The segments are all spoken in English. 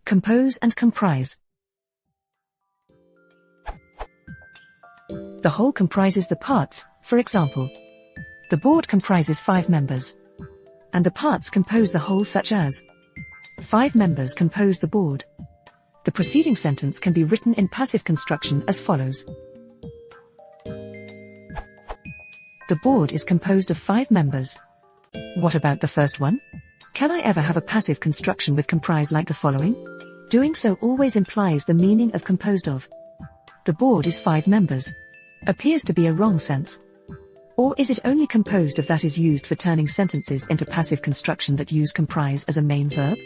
Compose and comprise. The whole comprises the parts. For example, the board comprises 5 members, and the parts compose the whole, such as 5 members compose the board. The preceding sentence can be written in passive construction as follows. The board is composed of 5 members. What about the first one? Can I ever have a passive construction with comprise like the following? Doing so always implies the meaning of composed of. The board is 5 members. Appears to be a wrong sense. Or is it only composed of that is used for turning sentences into passive construction that use comprise as a main verb?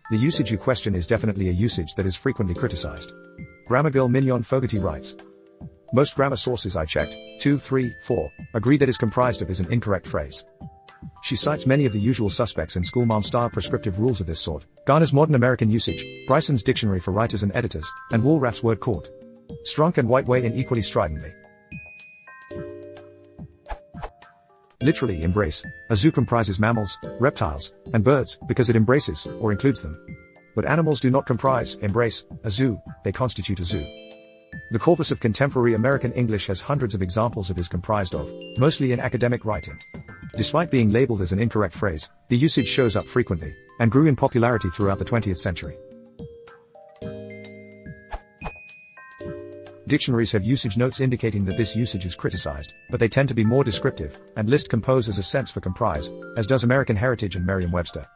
The usage question is definitely a usage that is frequently criticized. Grammar girl Mignon Fogarty writes, most grammar sources I checked, 2, 3, 4, agree that is comprised of is an incorrect phrase. She cites many of the usual suspects in schoolmom-style prescriptive rules of this sort: Garner's Modern American Usage, Bryson's Dictionary for Writers and Editors, and Woolraff's Word Court. Strunk and White weigh in equally stridently. Literally embrace. A zoo comprises mammals, reptiles, and birds, because it embraces, or includes them. But animals do not comprise, embrace, a zoo, they constitute a zoo. The corpus of contemporary American English has hundreds of examples of is comprised of, mostly in academic writing. Despite being labeled as an incorrect phrase, the usage shows up frequently, and grew in popularity throughout the 20th century. Dictionaries have usage notes indicating that this usage is criticized, but they tend to be more descriptive, and list compose as a sense for comprise, as does American Heritage and Merriam-Webster.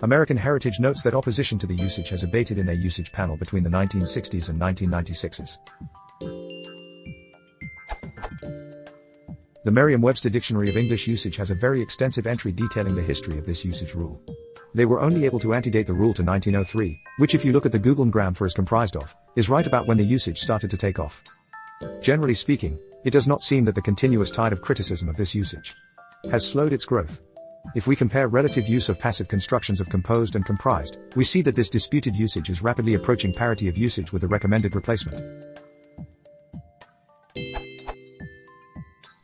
American Heritage notes that opposition to the usage has abated in their usage panel between the 1960s and 1996s. The Merriam-Webster Dictionary of English Usage has a very extensive entry detailing the history of this usage rule. They were only able to antedate the rule to 1903, which, if you look at the Googlegram for is comprised of, is right about when the usage started to take off. Generally speaking, it does not seem that the continuous tide of criticism of this usage has slowed its growth. If we compare relative use of passive constructions of composed and comprised, we see that this disputed usage is rapidly approaching parity of usage with the recommended replacement.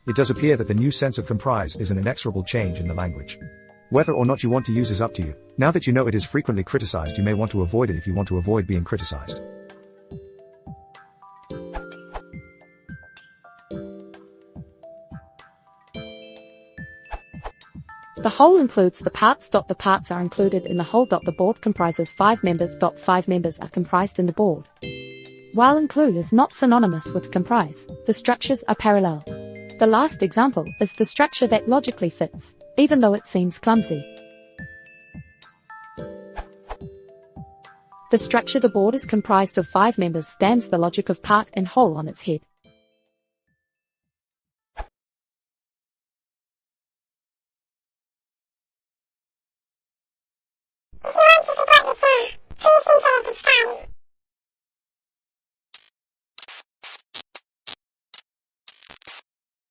It does appear that the new sense of comprise is an inexorable change in the language. Whether or not you want to use is up to you. Now that you know it is frequently criticized, you may want to avoid it if you want to avoid being criticized. The whole includes the parts. The parts are included in the whole. The board comprises 5 members. 5 members are comprised in the board. While include is not synonymous with comprise, the structures are parallel. The last example is the structure that logically fits, even though it seems clumsy. The structure the board is comprised of 5 members stands the logic of part and whole on its head.